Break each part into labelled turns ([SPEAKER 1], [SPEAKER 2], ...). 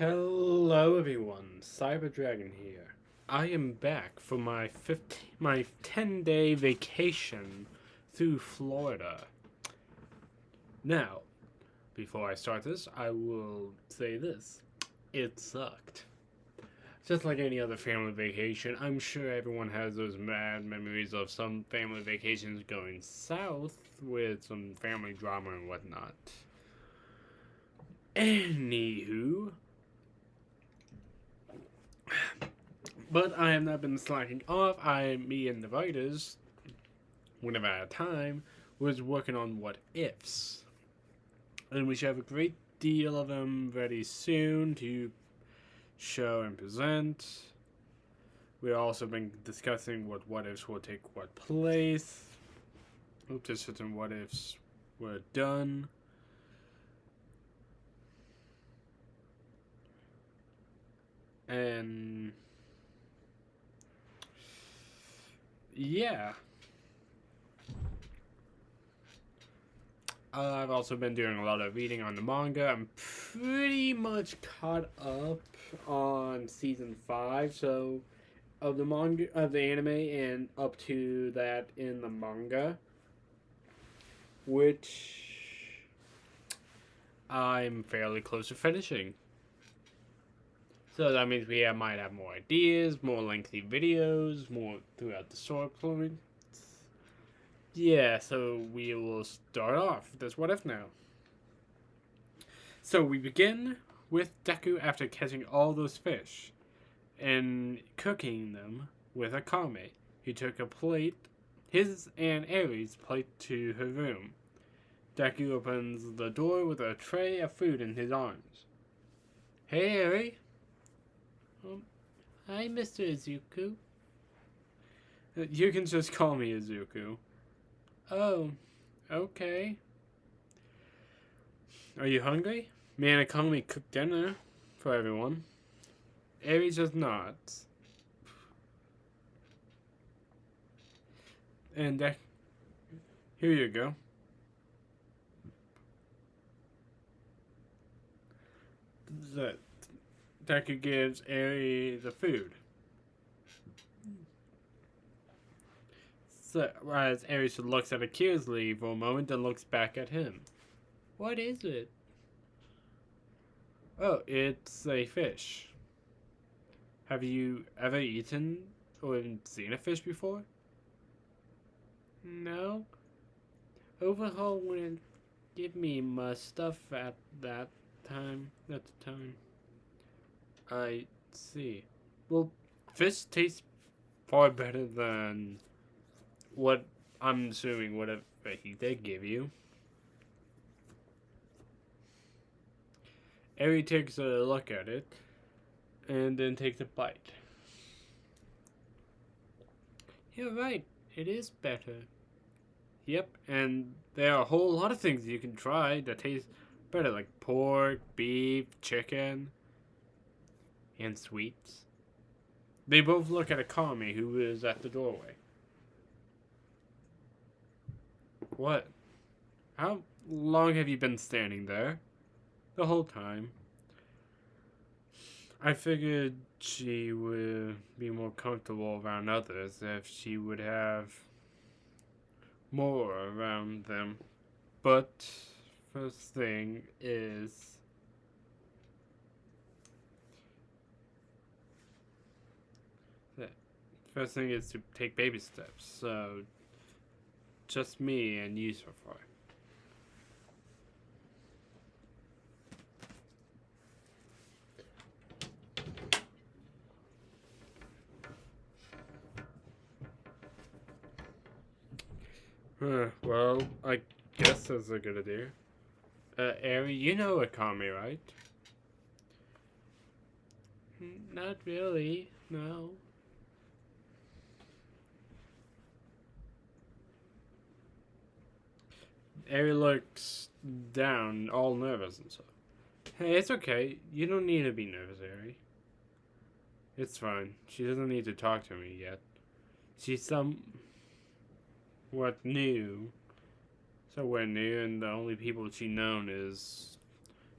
[SPEAKER 1] Hello everyone, Cyber Dragon here. I am back for my 10-day vacation through Florida. Now, before I start this, I will say this. It sucked. Just like any other family vacation, I'm sure everyone has those mad memories of some family vacations going south with some family drama and whatnot. Anywho, but I have not been slacking off. Me and the writers, whenever I had time, was working on what ifs. And we should have a great deal of them ready soon to show and present. We've also been discussing what ifs will take what place. After certain what ifs were done. And yeah. I've also been doing a lot of reading on the manga. I'm pretty much caught up on season 5, so of the manga of the anime and up to that in the manga, which I'm fairly close to finishing. So that means might have more ideas, more lengthy videos, more throughout the story point. Yeah, so we will start off this what if now. So we begin with Deku after catching all those fish and cooking them with akame. He took a plate, his and Aries' plate, to her room. Deku opens the door with a tray of food in his arms. Hey, Aries. Hi, Mr. Izuku. You can just call me Izuku. Oh, okay. Are you hungry? Man, Akame cooked dinner for everyone. Aries does not. And here you go. Deku gives Aries the food. So, as Aries looks at Akira's for a moment and looks back at him. What is it? Oh, it's a fish. Have you ever eaten or seen a fish before? No. Overhaul wouldn't give me much stuff at that time. At the time. I see. Well, fish tastes far better than what I'm assuming whatever he did give you. Eri takes a look at it and then takes a bite. You're right, it is better. Yep, and there are a whole lot of things you can try that taste better, like pork, beef, chicken, and sweets. They both look at Akame, who is at the doorway. What? How long have you been standing there? The whole time. I figured she would be more comfortable around others if she would have more around them. But first thing is to take baby steps. So just me and you so far. Well, I guess that's a good idea. Ari, you know Akame, right? Not really, no. Ari looks down, all nervous and stuff. Hey, it's okay. You don't need to be nervous, Ari. It's fine. She doesn't need to talk to me yet. She's somewhat new. So we're new, and the only people she known is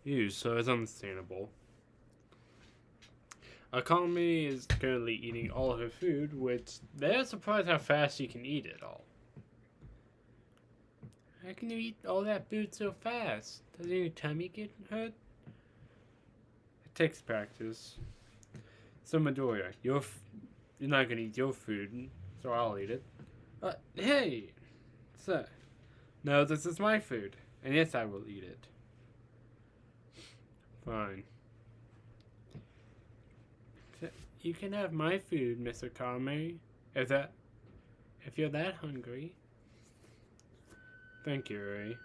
[SPEAKER 1] you, so it's understandable. Akame is currently eating all her food, which they're surprised how fast she can eat it all. How can you eat all that food so fast? Doesn't your tummy get hurt? It takes practice. So Midoriya, you're not gonna eat your food, so I'll eat it. Hey! Sir. No, this is my food. And yes, I will eat it. Fine. So, you can have my food, Mr. Kame. If you're that hungry. Thank you, Ray.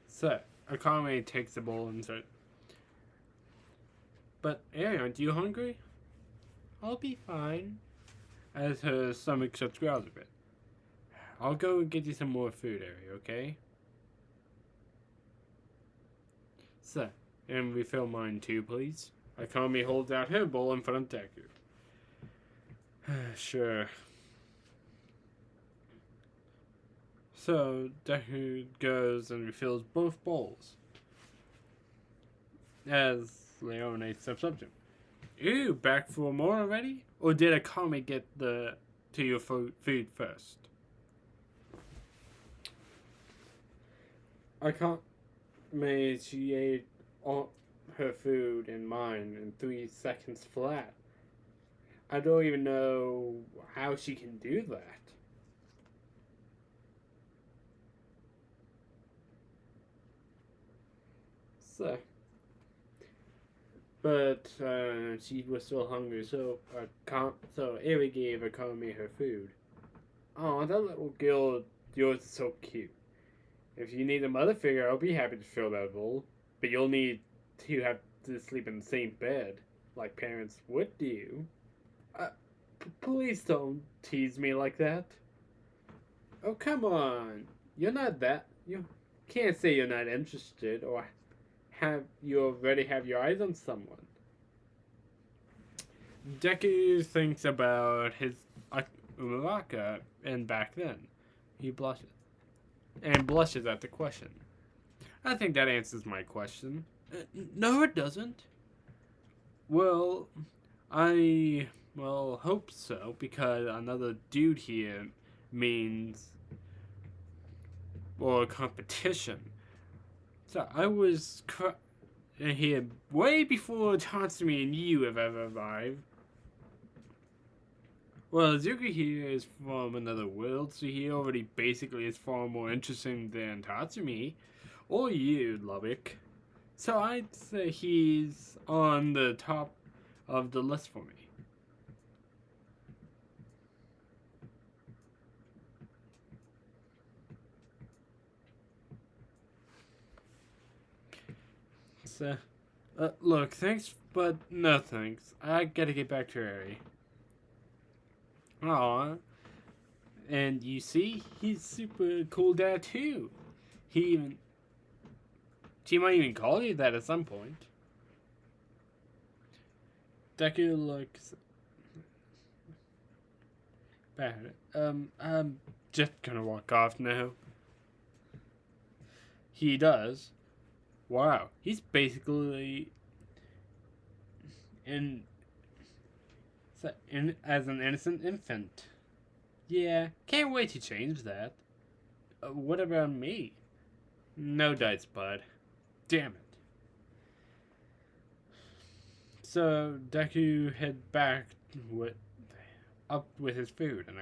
[SPEAKER 1] So, Akame takes the bowl and says, "But, Eri, aren't you hungry?" "I'll be fine," as her stomach shuts growls a bit. "I'll go and get you some more food, Eri, okay?" "So, and refill mine too, please." Akame holds out her bowl in front of Deku. Sure. So, Deku goes and refills both bowls. As Leone steps up to him. "Ew, back for more already? Or did Akame get to your food first?" She ate all her food and mine in 3 seconds flat. I don't even know how she can do that. So, but she was still hungry, so Eri gave Akame her food. "Oh, that little girl of yours is so cute. If you need a mother figure, I'll be happy to fill that bowl. But you'll need to have to sleep in the same bed, like parents would do." Please don't tease me like that." "Oh, come on. You're not that. You can't say you're not interested, or you already have your eyes on someone." Deku thinks about his Uraraka and back then. He blushes. And blushes at the question. "I think that answers my question." No, it doesn't." "Well, I hope so, because another dude here means competition. So I was here way before Tatsumi and you have ever arrived. Well, Zuki here is from another world, so he already basically is far more interesting than Tatsumi. Or you, Lubbock. So I'd say he's on the top of the list for me. So, look, thanks, but no thanks. I gotta get back to Eri. Aw. And you see, he's super cool dad too. She might even call you that at some point. Deku looks bad. I'm just gonna walk off now. He does. Wow, he's basically as an innocent infant. Yeah, can't wait to change that. What about me? No dice, bud. Damn it. So Deku head back up with his food and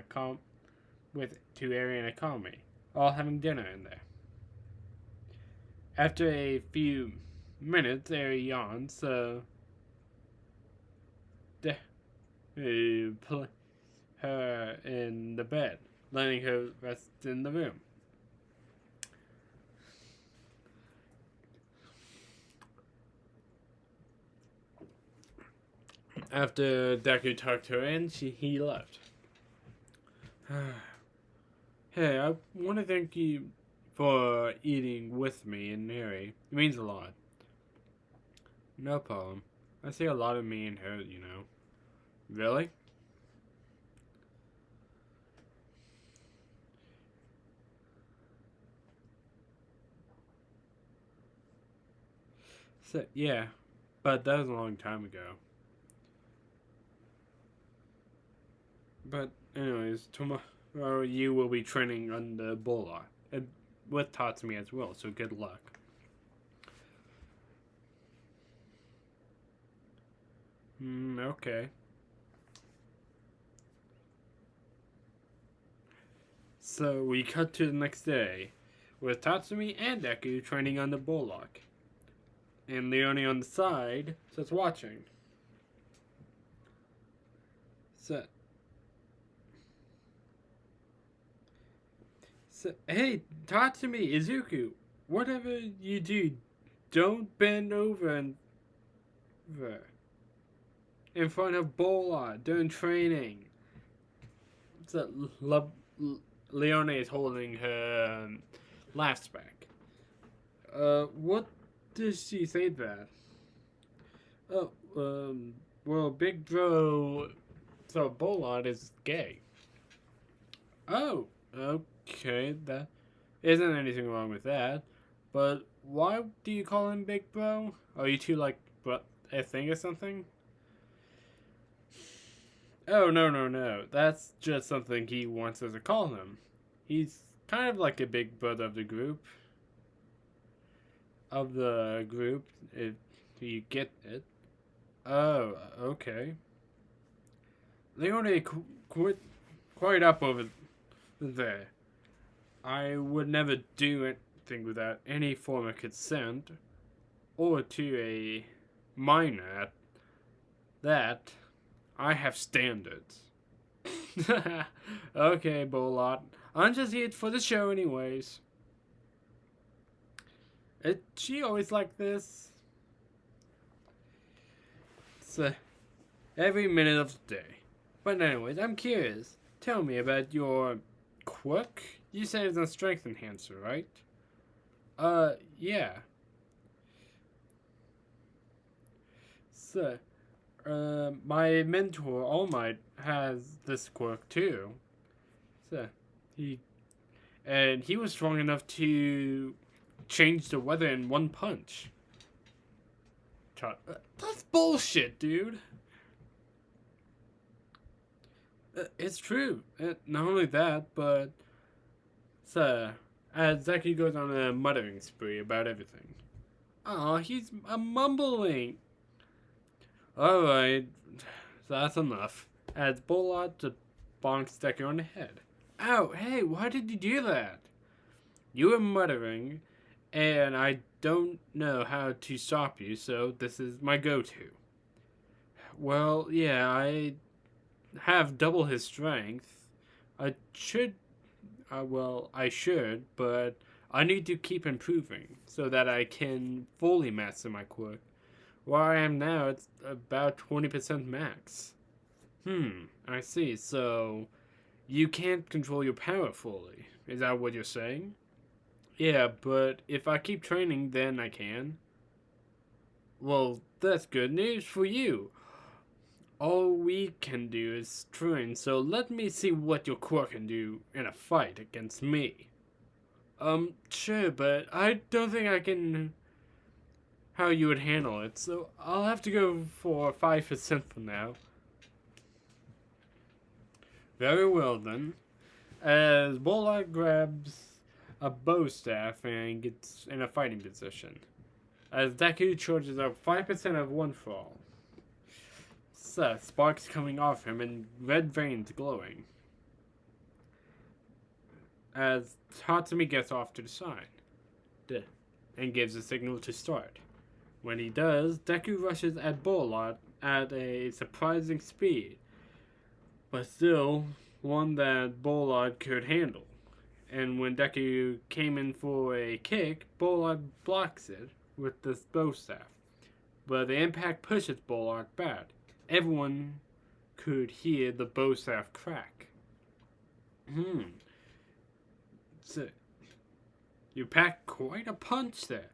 [SPEAKER 1] to Eri and Akame, all having dinner in there. After a few minutes, Eri yawns, so put her in the bed, letting her rest in the room. After Deku tucked her in, he left. Hey, I want to thank you for eating with me and Mary. It means a lot. No problem. I see a lot of me in her, you know. Really? So, yeah. But that was a long time ago. But, anyways, tomorrow you will be training under Bulat. And with Tatsumi as well, so good luck. Okay. So we cut to the next day, with Tatsumi and Deku training on the Bullock. And Leone on the side starts watching. So hey, Tatsumi, Izuku, whatever you do, don't bend over and in front of Bola during training. So Leone is holding her laughs back. What does she say that? Oh, well, Big Bro, so Bolot is gay. Oh, okay, that isn't anything wrong with that. But why do you call him Big Bro? Are you two like a thing or something? Oh, no. That's just something he wants us to call him. He's kind of like a big brother of the group. If you get it. Oh, okay. Leone quite up over there. I would never do anything without any form of consent, or to a minor at that. I have standards. Okay, Bolot. I'm just here for the show, anyways. Is she always like this? So, every minute of the day. But anyways, I'm curious. Tell me about your quirk. You said it's a strength enhancer, right? Yeah. So, my mentor, All Might, has this quirk too. So, he was strong enough to change the weather in one punch. That's bullshit, dude. It's true. Not only that, but so as Zeki goes on a muttering spree about everything. Oh, he's mumbling. Alright, so that's enough. As Bolot to bonks Deku on the head. Ow, hey, why did you do that? You were muttering, and I don't know how to stop you, so this is my go-to. Well, yeah, I have double his strength. I should, I should, but I need to keep improving so that I can fully master my quirk. Where I am now, it's about 20% max. I see. So, you can't control your power fully. Is that what you're saying? Yeah, but if I keep training, then I can. Well, that's good news for you. All we can do is train, so let me see what your quirk can do in a fight against me. Sure, but I don't think I can how you would handle it, so I'll have to go for 5% for now. Very well then. As Bolot grabs a bow staff and gets in a fighting position. As Deku charges up 5% of one fall. Sparks coming off him and red veins glowing. As Tatsumi gets off to the side and gives a signal to start. When he does, Deku rushes at Bolot at a surprising speed, but still one that Bolot could handle. And when Deku came in for a kick, Bolot blocks it with this bow staff. But the impact pushes Bolot back. Everyone could hear the bow staff crack. So, you packed quite a punch there.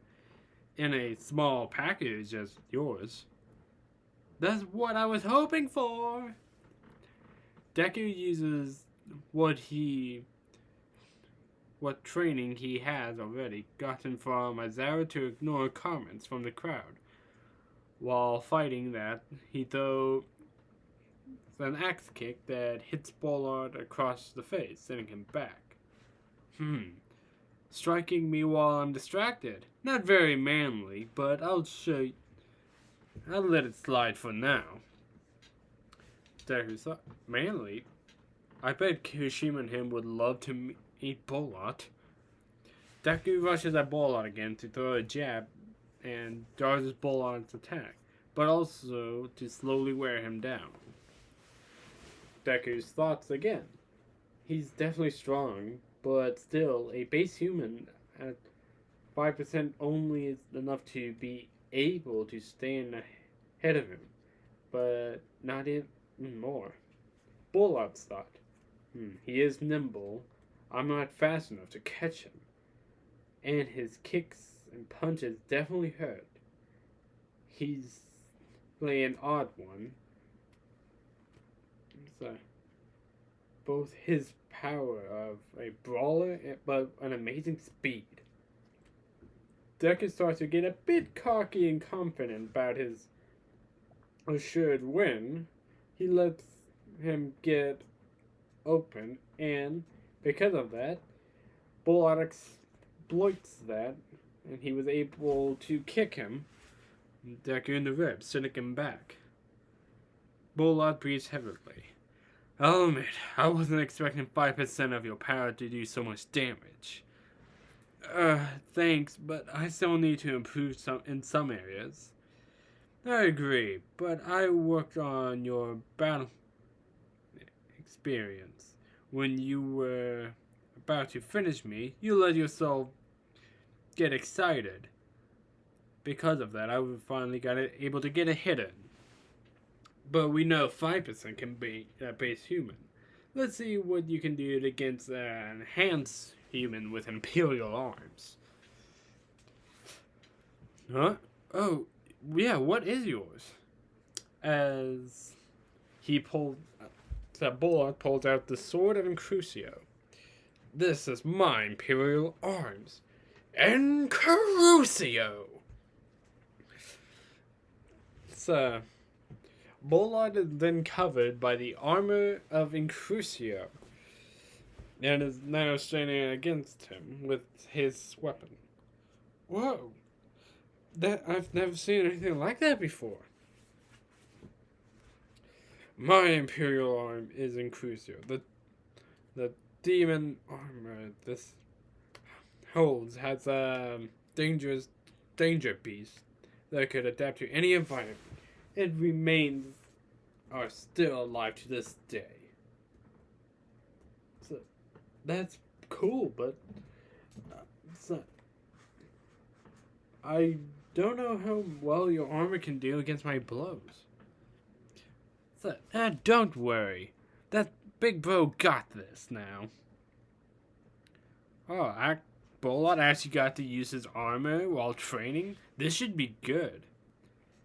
[SPEAKER 1] in a small package as yours. That's what I was hoping for. Deku uses what training he has already gotten from Azara to ignore comments from the crowd. While fighting that, he throws an axe kick that hits Bulat across the face, sending him back. Striking me while I'm distracted. Not very manly, but I'll let it slide for now. Deku thought, manly? I bet Kushima and him would love to meet Bulat. Deku rushes at Bulat again to throw a jab and dodges Bulat's attack, but also to slowly wear him down. Deku's thoughts again. He's definitely strong, but still, a base human at 5% only is enough to be able to stand ahead of him, but not even more. Bulat's thought. He is nimble. I'm not fast enough to catch him. And his kicks and punches definitely hurt. He's an odd one. So, both his power of a brawler, but an amazing speed. Deku starts to get a bit cocky and confident about his assured win. He lets him get open, and because of that, Bulat exploits that, and he was able to kick him, Deku in the ribs, sending him back. Bulat breathes heavily. I'll admit, I wasn't expecting 5% of your power to do so much damage. Thanks, but I still need to improve in some areas. I agree, but I worked on your battle experience. When you were about to finish me, you let yourself get excited. Because of that, I finally able to get a hit in. But we know 5% can be a base human. Let's see what you can do against an enhanced human with imperial arms. Huh? Oh, yeah, what is yours? As Bulat pulls out the sword of Crucio. This is my imperial arms. Crucio! Bulat is then covered by the armor of Crucio, and is now standing against him with his weapon. Whoa! I've never seen anything like that before. My imperial arm is Crucio. The demon armor this holds has a dangerous danger beast that could adapt to any environment. It remains are still alive to this day. So that's cool, but I don't know how well your armor can deal against my blows. So, don't worry. That big bro got this now. Oh, Bulat actually got to use his armor while training? This should be good.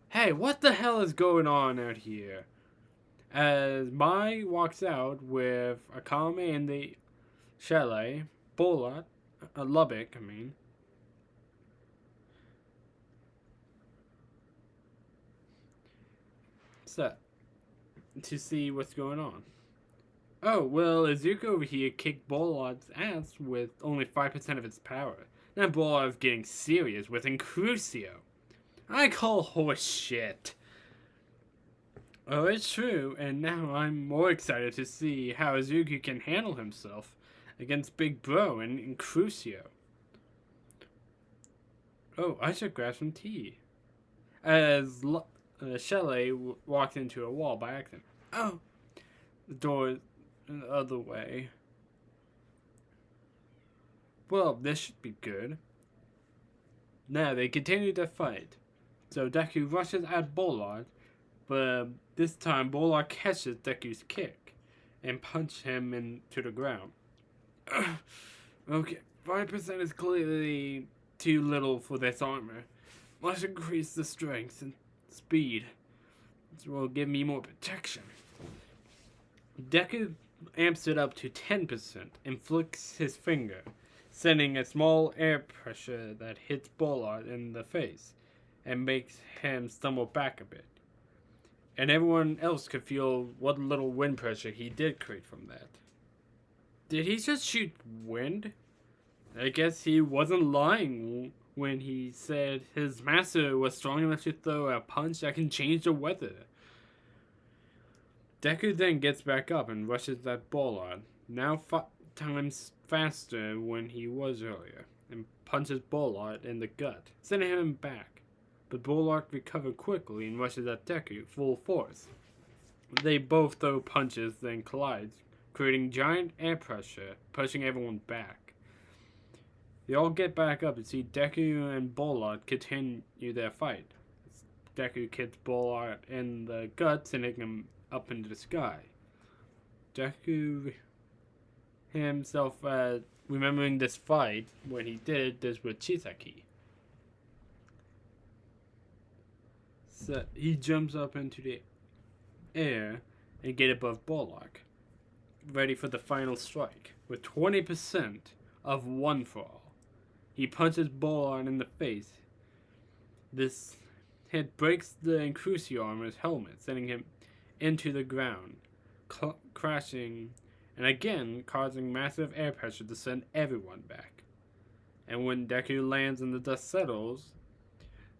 [SPEAKER 1] Hey, what the hell is going on out here? As Mai walks out with Akame and the chalet, Bulat, Lubbock, to see what's going on. Oh, well, Izuku over here kicked Bulat's ass with only 5% of its power. Now Bulat is getting serious with Crucio. I call horse shit. Oh, it's true, and now I'm more excited to see how Izuku can handle himself against Big Bro and Crucio. Oh, I should grab some tea. As Shelley walked into a wall by accident. Oh, the door is the other way. Well, this should be good. Now they continue to fight. So Deku rushes at Bulat, but this time Bulat catches Deku's kick and punches him into the ground. Okay, 5% is clearly too little for this armor. must increase the strength and speed. This will give me more protection. Deku amps it up to 10% and flicks his finger, sending a small air pressure that hits Bulat in the face and makes him stumble back a bit. And everyone else could feel what little wind pressure he did create from that. Did he just shoot wind? I guess he wasn't lying when he said his master was strong enough to throw a punch that can change the weather. Deku then gets back up and rushes at Bulat, now 5 times faster than he was earlier, and punches Bulat in the gut, sending him back. But Bulat recovers quickly and rushes at Deku full force. They both throw punches, then collide, creating giant air pressure, pushing everyone back. They all get back up to see Deku and Bulat continue their fight. Deku kicks Bulat in the gut, sending him up into the sky. Deku himself, remembering this fight when he did this with Chisaki. So he jumps up into the air and get above Bulat, ready for the final strike. With 20% of one for all, he punches Bulat in the face. This hit breaks the Crucio armor's helmet, sending him into the ground, crashing, and again causing massive air pressure to send everyone back. And when Deku lands and the dust settles,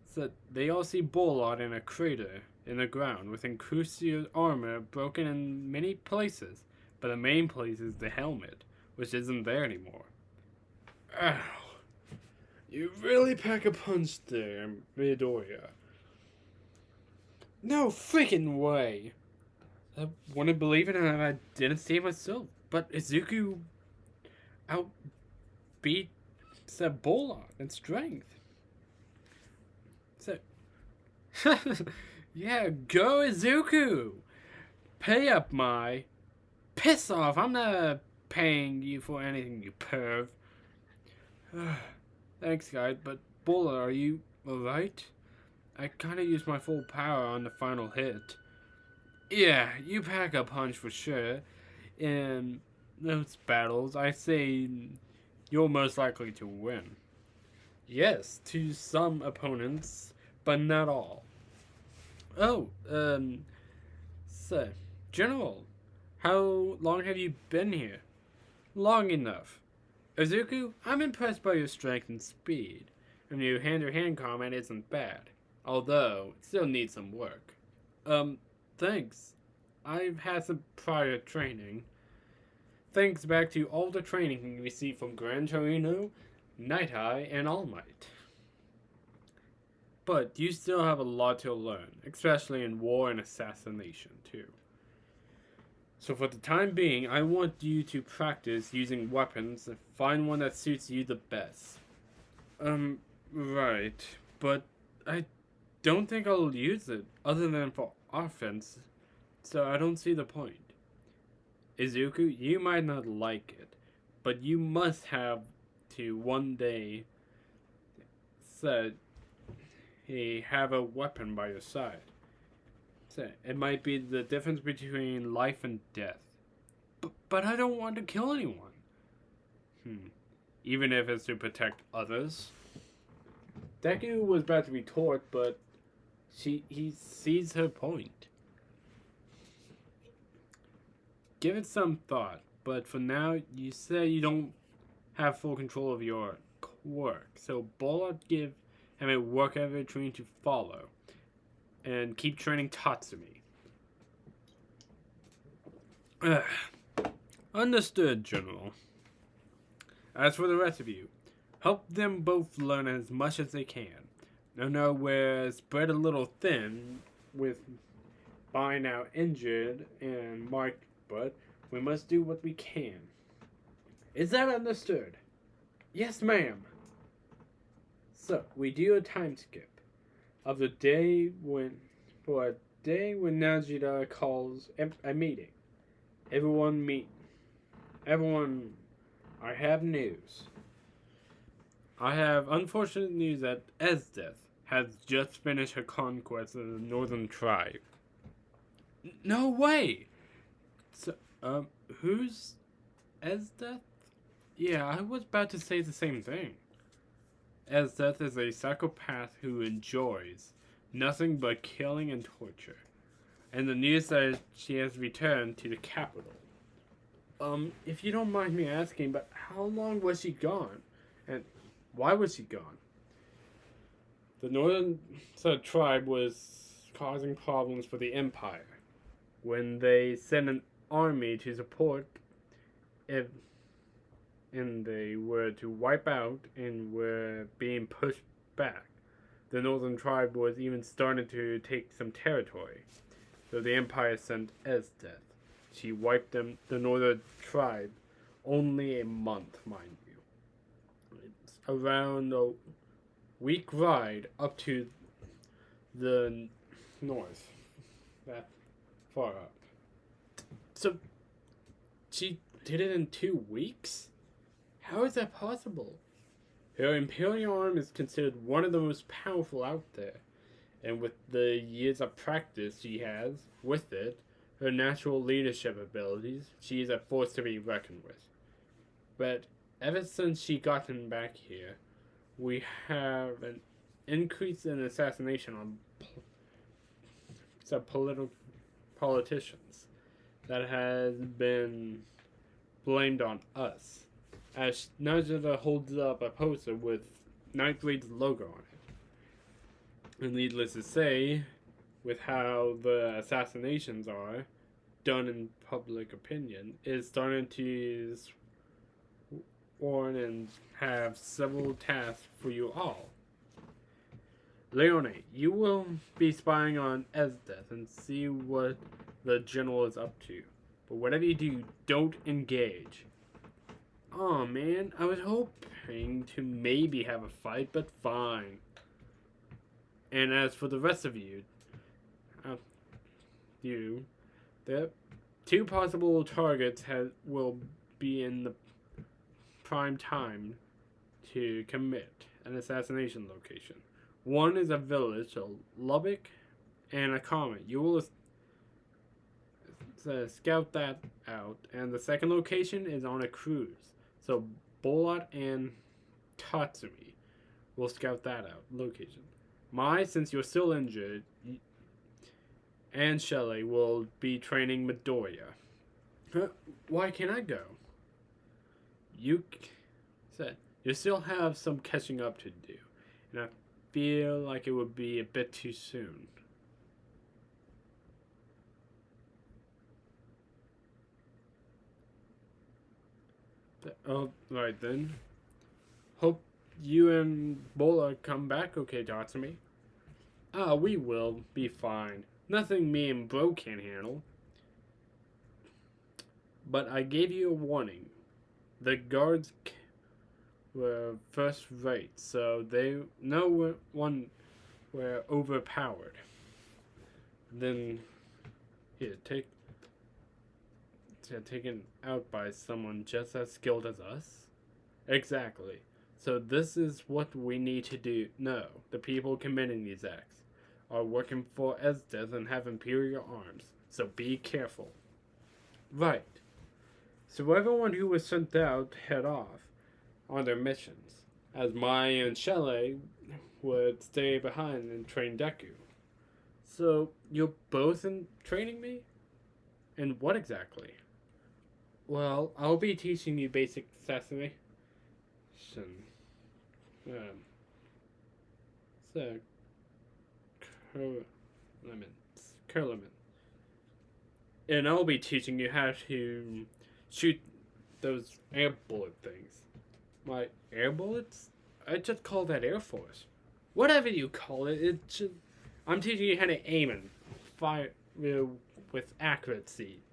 [SPEAKER 1] so they all see Bulat in a crater in the ground, with Crucio's armor broken in many places, but the main place is the helmet, which isn't there anymore. Ow. You really pack a punch there, Midoriya. No freaking way. I wouldn't believe it if I didn't see it myself. But Izuku outbeat Bulat in strength. So, yeah, go Izuku! Pay up, my. Piss off! I'm not paying you for anything, you perv. Thanks, guys, but Bulat, are you alright? I kinda used my full power on the final hit. Yeah, you pack a punch for sure. In those battles, I say you're most likely to win. Yes, to some opponents, but not all. Oh, so, General, how long have you been here? Long enough. Izuku, I'm impressed by your strength and speed, and your hand-to-hand combat isn't bad, although it still needs some work. Thanks. I've had some prior training. Thanks back to all the training you received from Gran Torino, Night Eye, and All Might. But you still have a lot to learn, especially in war and assassination, too. So for the time being, I want you to practice using weapons and find one that suits you the best. Right. But I don't think I'll use it, other than for offense, so I don't see the point. Izuku, you might not like it, but you must have to one day have a weapon by your side. So it might be the difference between life and death. But I don't want to kill anyone. Even if it's to protect others. Deku was about to retort, but he sees her point. Give it some thought, but for now, you say you don't have full control of your work. So Bulat give him a work ethic routine to follow, and keep training Tatsumi. Understood, General. As for the rest of you, help them both learn as much as they can. No, we're spread a little thin with by now injured and marked, but we must do what we can. Is that understood? Yes, ma'am. So, we do a time skip of the day when Najida calls a meeting. Everyone meet. Everyone, I have news. I have unfortunate news that Ez's death has just finished her conquest of the northern tribe. No way! So, who's Esdeath? Yeah, I was about to say the same thing. Esdeath is a psychopath who enjoys nothing but killing and torture. And the news that she has returned to the capital. If you don't mind me asking, but how long was she gone? And why was she gone? The northern tribe was causing problems for the Empire. When they sent an army to support it, and they were to wipe out and were being pushed back. The northern tribe was even starting to take some territory. So the Empire sent Esdeath. She wiped them, the northern tribe, only a month, mind you. It's around a week ride up to the north. That far up. So, she did it in 2 weeks? How is that possible? Her Imperial arm is considered one of the most powerful out there. And with the years of practice she has with it, her natural leadership abilities, she is a force to be reckoned with. But ever since she gotten back here, we have an increase in assassination on some politicians that has been blamed on us. As Najida holds up a poster with Nightblade's logo on it. And needless to say, with how the assassinations are done in public opinion, is starting to warn and have several tasks for you all. Leone, you will be spying on Esdeath and see what the general is up to. But whatever you do, don't engage. Aw, man, I was hoping to maybe have a fight, but fine. And as for the rest of you, the 2 possible targets will be in the prime time to commit an assassination location. One is a village, a Lubbock, and akame. You will scout that out, and the second location is on a cruise. So Bulat and Tatsumi will scout that out location. Since you're still injured, and Shelley will be training Midoriya. Why can't I go? You still have some catching up to do, and I feel like it would be a bit too soon. Right then. Hope you and Bola come back okay, Tatsumi. We will be fine. Nothing me and Bro can't handle. But I gave you a warning. The guards were first rate, so no one were overpowered. Then, here, taken out by someone just as skilled as us? Exactly. So this is what we need to do. No, the people committing these acts are working for Esdeath and have Imperial arms, so be careful. Right. So everyone who was sent out head off on their missions, as Mai and Shelley would stay behind and train Deku. So you're both in training me? And what exactly? Well, I'll be teaching you basic assassination. Curlement. And I'll be teaching you how to shoot those air bullet things. My air bullets? I just call that Air Force. Whatever you call it, I'm teaching you how to aim and fire with accuracy.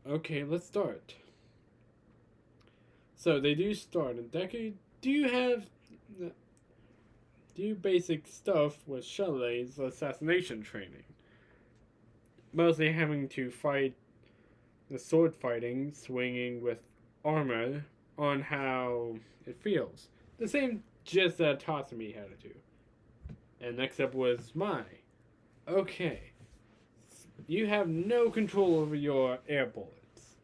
[SPEAKER 1] Okay, let's start. So they do start. And Deku, do you basic stuff with Shelley's assassination training? Mostly having to fight the sword fighting, swinging with armor on how it feels. The same gist that Tatsumi had to do. And next up was Mai. Okay. You have no control over your air bullets.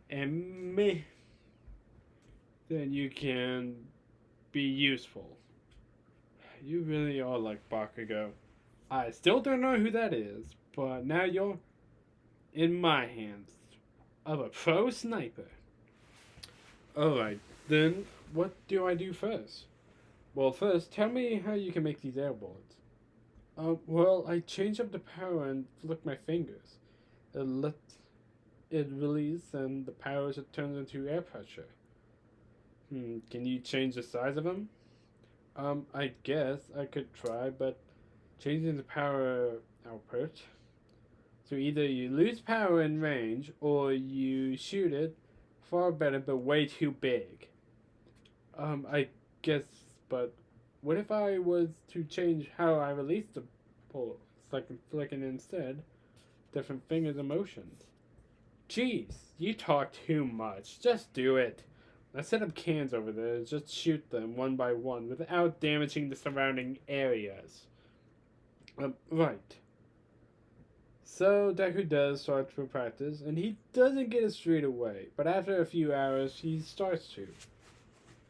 [SPEAKER 1] And then you can be useful. You really are like Bakugo. I still don't know who that is, but now you're in my hands of a pro sniper. Alright, then what do I do first? Well, first, tell me how you can make these air bullets. Well, I change up the power and flick my fingers. It let it release, and the power turns into air pressure. Can you change the size of them? I guess I could try, but changing the power output. So either you lose power in range, or you shoot it far better, but way too big. I guess, but what if I was to change how I release the bullets, like flicking instead? Different fingers and motions. Jeez, you talk too much. Just do it. I set up cans over there. Just shoot them one by one without damaging the surrounding areas. Right. So Deku does start to practice, and he doesn't get it straight away, but after a few hours, he starts to.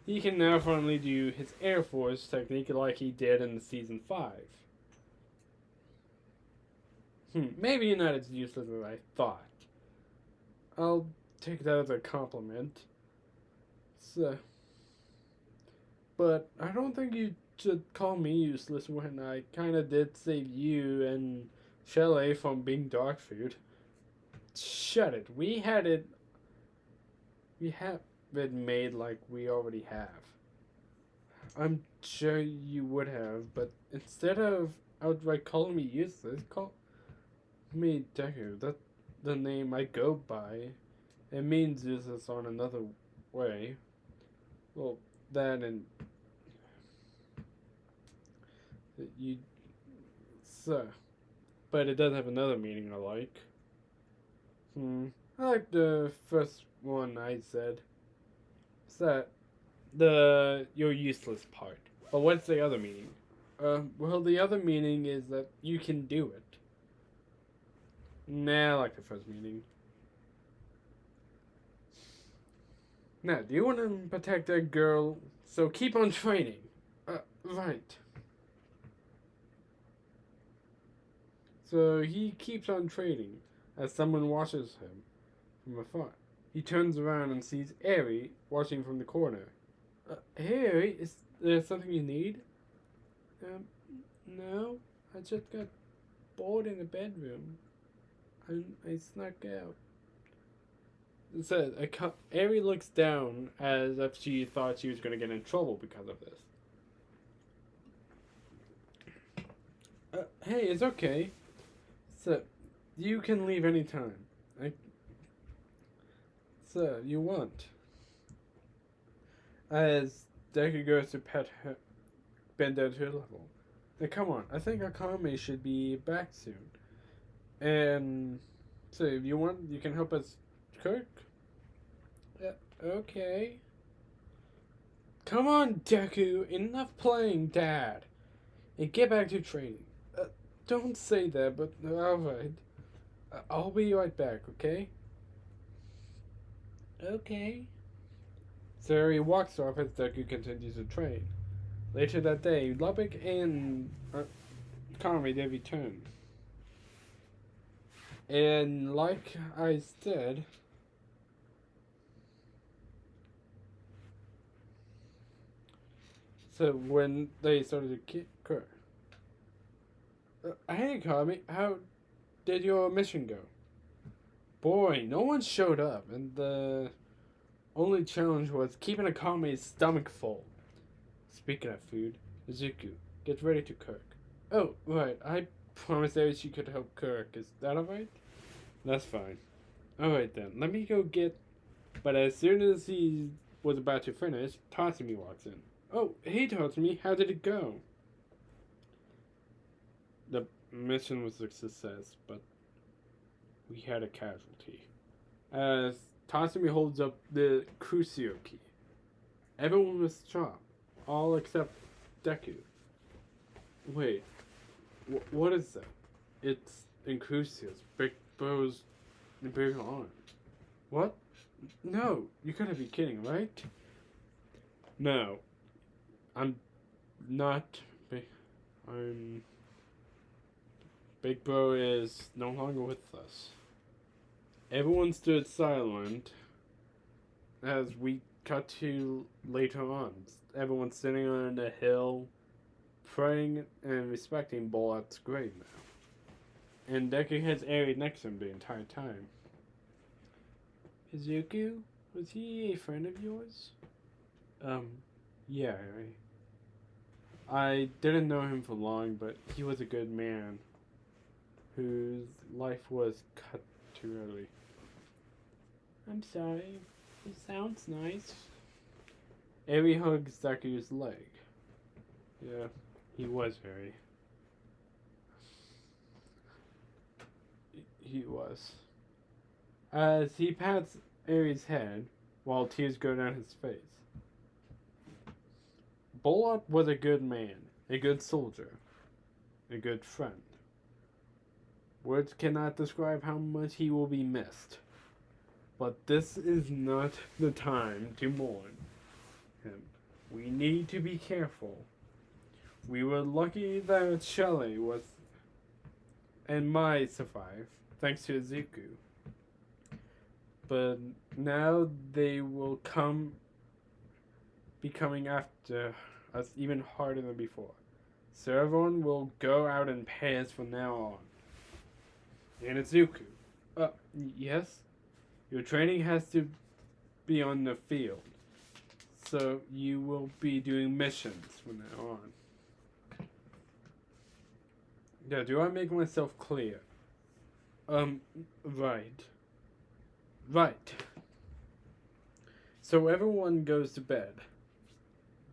[SPEAKER 1] He can now finally do his Air Force technique like he did in the Season 5. Maybe not as useless as I thought. I'll take that as a compliment. So, but I don't think you should call me useless when I kinda did save you and Shelley from being dog food. Shut it. We have it made like we already have. I'm sure you would have, but instead of outright calling me useless, call me Deku. That's the name I go by. It means useless on another way. Well, that and you, so, but it does have another meaning I like. I like the first one I said. It's that you're useless part. But what's the other meaning? Well, the other meaning is that you can do it. Nah, I like the first meaning. Now, do you want to protect that girl? So keep on training. Right. So he keeps on training as someone watches him from afar. He turns around and sees Eri watching from the corner. Hey, Eri, is there something you need? No. I just got bored in the bedroom. I snuck out. It says, Eri looks down as if she thought she was going to get in trouble because of this. Hey, it's okay. So, you can leave anytime. So, you want. As Deku goes to bend down to her level. Now, come on, I think Akame should be back soon. And, so, if you want, you can help us cook? Okay. Come on, Deku, enough playing, Dad. And get back to training. Don't say that, but alright. I'll be right back, okay? Okay. So he walks off as Deku continues to train. Later that day, Lubbock and Conway they return. And like I said, so when they started to cook, hey, Kami, how did your mission go? Boy, no one showed up, and the only challenge was keeping Akame's stomach full. Speaking of food, Izuku, get ready to cook. Oh, right, I promised that she could help cook. Is that alright? That's fine. Alright then, let me go get... But as soon as he was about to finish, Tatsumi walks in. Oh, hey Tatsumi, how did it go? The mission was a success, but we had a casualty. As Tatsumi holds up the Crucio key. Everyone was shot, all except Deku. Wait, What is that? It's Incrucius, Big Bro's big arm. What? No, you gotta be kidding, right? No, I'm not. I'm. Big Bro is no longer with us. Everyone stood silent as we cut to later on. Everyone's sitting on a hill, praying and respecting Bulat's grave now. And Deku has Eri next to him the entire time. Izuku, was he a friend of yours? Yeah, I didn't know him for long, but he was a good man whose life was cut too early. I'm sorry. It sounds nice. Eri hugs Deku's leg. Yeah, he was very. He was. As he pats Eri's head while tears go down his face. Bulat was a good man, a good soldier, a good friend. Words cannot describe how much he will be missed. But this is not the time to mourn him. We need to be careful. We were lucky that Shelley was and Mai survived, thanks to Izuku. But now they will be coming after us even harder than before. So everyone will go out in pairs from now on. And Izuku. Yes? Your training has to be on the field. So you will be doing missions from now on. Yeah, do I make myself clear? Right. Right. So everyone goes to bed.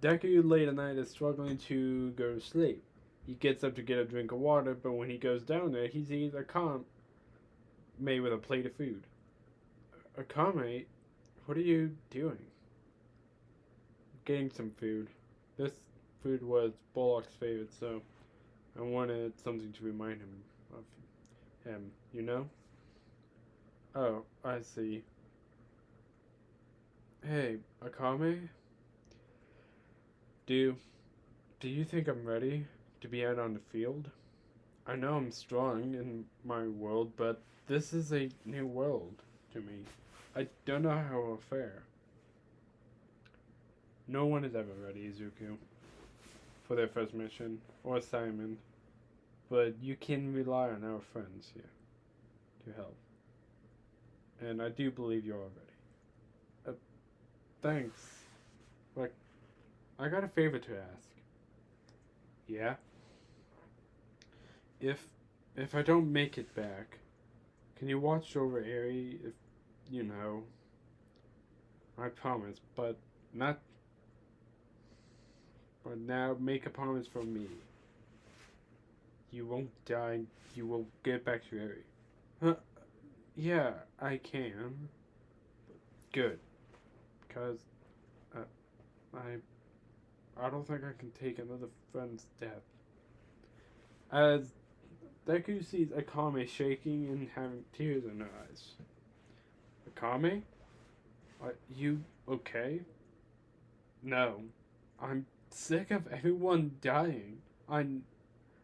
[SPEAKER 1] Deku late at night is struggling to go to sleep. He gets up to get a drink of water, but when he goes down there, he sees Akame made with a plate of food. Akame, what are you doing? Getting some food. This food was Bullock's favorite, so I wanted something to remind him of him, you know? Oh, I see. Hey, Akame? Do you think I'm ready to be out on the field? I know I'm strong in my world, but this is a new world to me. I don't know how it'll fare. No one is ever ready, Izuku, for their first mission or assignment, but you can rely on our friends here to help. And I do believe you're all ready. Thanks. But I got a favor to ask. Yeah? If I don't make it back, can you watch over Eri if you know? I promise, but not. But now make a promise for me. You won't die. You will get back to Eri. Yeah, I can. Good. Because I don't think I can take another friend's death. As Deku sees Akame shaking and having tears in her eyes. Akame? Are you okay? No. I'm sick of everyone dying. I'm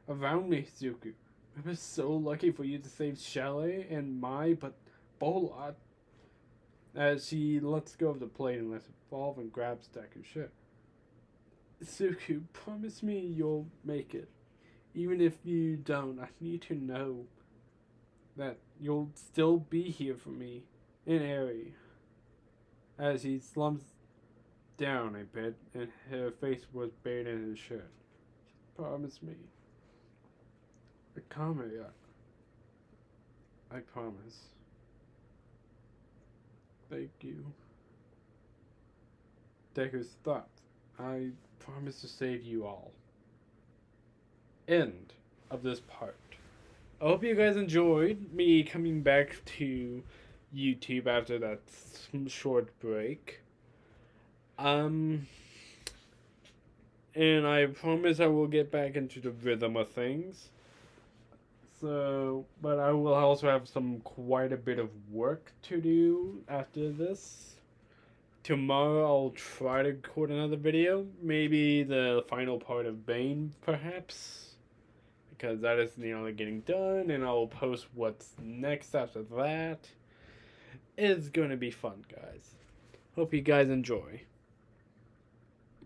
[SPEAKER 1] around me, Suku. I was so lucky for you to save Shelley and Mai, but Bulat. As she lets go of the plate and lets it fall and grabs Deku's shit. Suku, promise me you'll make it. Even if you don't, I need to know that you'll still be here for me in Eri. As he slumps down a bit and her face was buried in his shirt. Promise me. Akame, I promise. Thank you. Deku's thoughts. I promise to save you all. End of this part. I hope you guys enjoyed me coming back to YouTube after that short break. And I promise I will get back into the rhythm of things. So, but I will also have quite a bit of work to do after this. Tomorrow I'll try to record another video. Maybe the final part of Bane, perhaps. Because that is getting done, and I'll post what's next after that. It's gonna be fun, guys. Hope you guys enjoy.